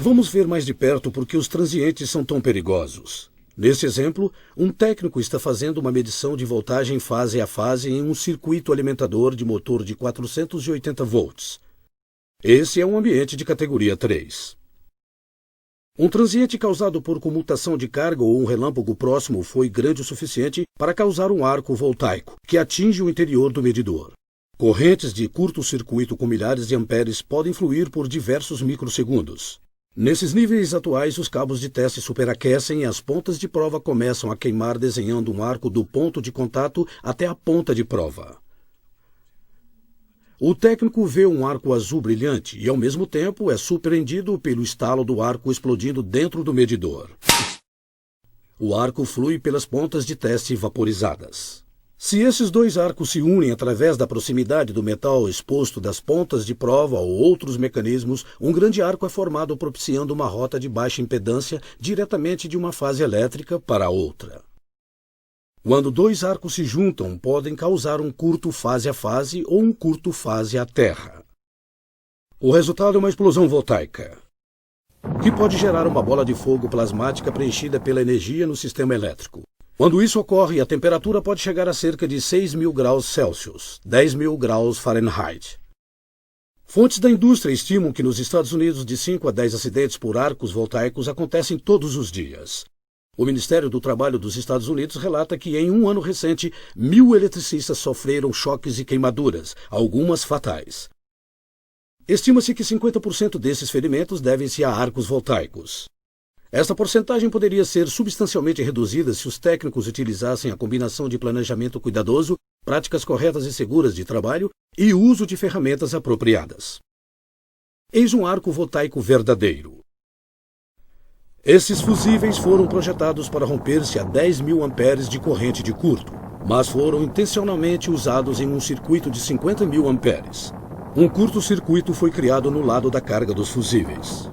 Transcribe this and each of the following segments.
Vamos ver mais de perto por que os transientes são tão perigosos. Nesse exemplo, um técnico está fazendo uma medição de voltagem fase a fase em um circuito alimentador de motor de 480 volts. Esse é um ambiente de categoria 3. Um transiente causado por comutação de carga ou um relâmpago próximo foi grande o suficiente para causar um arco voltaico, que atinge o interior do medidor. Correntes de curto-circuito com milhares de amperes podem fluir por diversos microsegundos. Nesses níveis atuais, os cabos de teste superaquecem e as pontas de prova começam a queimar, desenhando um arco do ponto de contato até a ponta de prova. O técnico vê um arco azul brilhante e, ao mesmo tempo, é surpreendido pelo estalo do arco explodindo dentro do medidor. O arco flui pelas pontas de teste vaporizadas. Se esses dois arcos se unem através da proximidade do metal exposto das pontas de prova ou outros mecanismos, um grande arco é formado propiciando uma rota de baixa impedância diretamente de uma fase elétrica para outra. Quando dois arcos se juntam, podem causar um curto fase a fase ou um curto fase à terra. O resultado é uma explosão voltaica, que pode gerar uma bola de fogo plasmática preenchida pela energia no sistema elétrico. Quando isso ocorre, a temperatura pode chegar a cerca de 6.000 graus Celsius, 10.000 graus Fahrenheit. Fontes da indústria estimam que nos Estados Unidos de 5 a 10 acidentes por arcos voltaicos acontecem todos os dias. O Ministério do Trabalho dos Estados Unidos relata que em um ano recente, 1.000 eletricistas sofreram choques e queimaduras, algumas fatais. Estima-se que 50% desses ferimentos devem-se a arcos voltaicos. Esta porcentagem poderia ser substancialmente reduzida se os técnicos utilizassem a combinação de planejamento cuidadoso, práticas corretas e seguras de trabalho e uso de ferramentas apropriadas. Eis um arco voltaico verdadeiro. Esses fusíveis foram projetados para romper-se a 10.000 amperes de corrente de curto, mas foram intencionalmente usados em um circuito de 50.000 amperes. Um curto-circuito foi criado no lado da carga dos fusíveis.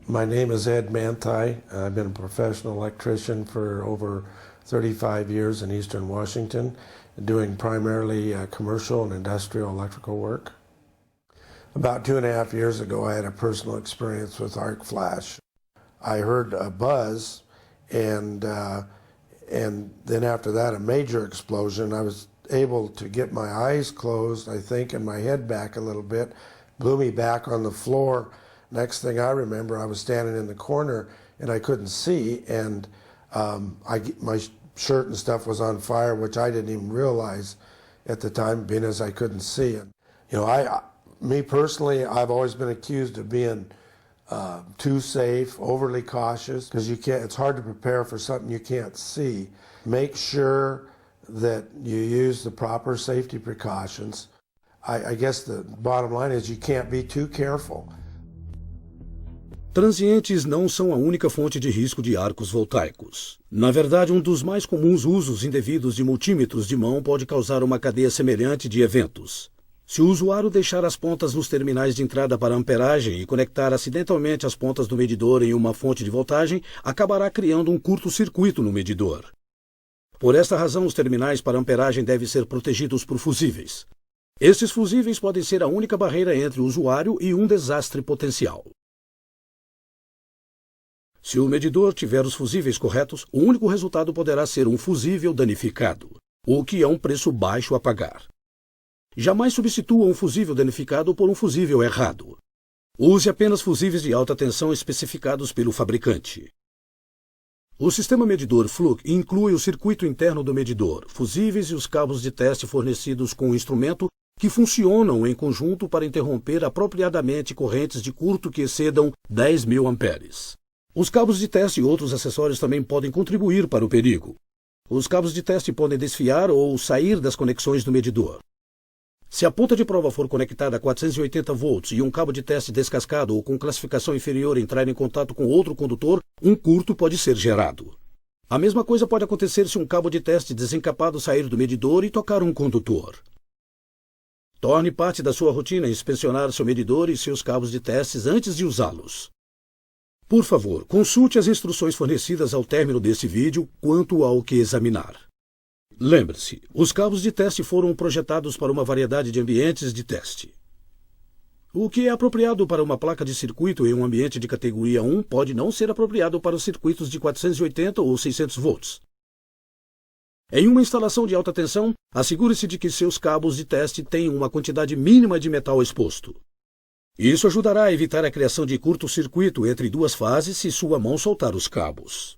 My name is Ed Manthei. I've been a professional electrician for over 35 years in Eastern Washington, doing primarily commercial and industrial electrical work. About 2.5 years ago, I had a personal experience with arc flash. I heard a buzz, and then after that, a major explosion. I was able to get my eyes closed, I think, and my head back a little bit, blew me back on the floor. Next thing I remember, I was standing in the corner and I couldn't see, and my shirt and stuff was on fire, which I didn't even realize at the time, being as I couldn't see. And you know, me personally, I've always been accused of being too safe, overly cautious, because you can't. It's hard to prepare for something you can't see. Make sure that you use the proper safety precautions. I guess the bottom line is you can't be too careful. Transientes não são a única fonte de risco de arcos voltaicos. Na verdade, um dos mais comuns usos indevidos de multímetros de mão pode causar uma cadeia semelhante de eventos. Se o usuário deixar as pontas nos terminais de entrada para amperagem e conectar acidentalmente as pontas do medidor em uma fonte de voltagem, acabará criando um curto-circuito no medidor. Por esta razão, os terminais para amperagem devem ser protegidos por fusíveis. Estes fusíveis podem ser a única barreira entre o usuário e um desastre potencial. Se o medidor tiver os fusíveis corretos, o único resultado poderá ser um fusível danificado, o que é um preço baixo a pagar. Jamais substitua um fusível danificado por um fusível errado. Use apenas fusíveis de alta tensão especificados pelo fabricante. O sistema medidor Fluke inclui o circuito interno do medidor, fusíveis e os cabos de teste fornecidos com o instrumento que funcionam em conjunto para interromper apropriadamente correntes de curto que excedam 10.000 amperes. Os cabos de teste e outros acessórios também podem contribuir para o perigo. Os cabos de teste podem desfiar ou sair das conexões do medidor. Se a ponta de prova for conectada a 480 volts e um cabo de teste descascado ou com classificação inferior entrar em contato com outro condutor, um curto pode ser gerado. A mesma coisa pode acontecer se um cabo de teste desencapado sair do medidor e tocar um condutor. Torne parte da sua rotina inspecionar seu medidor e seus cabos de testes antes de usá-los. Por favor, consulte as instruções fornecidas ao término desse vídeo quanto ao que examinar. Lembre-se, os cabos de teste foram projetados para uma variedade de ambientes de teste. O que é apropriado para uma placa de circuito em um ambiente de categoria 1 pode não ser apropriado para os circuitos de 480 ou 600 volts. Em uma instalação de alta tensão, assegure-se de que seus cabos de teste tenham uma quantidade mínima de metal exposto. Isso ajudará a evitar a criação de curto-circuito entre duas fases se sua mão soltar os cabos.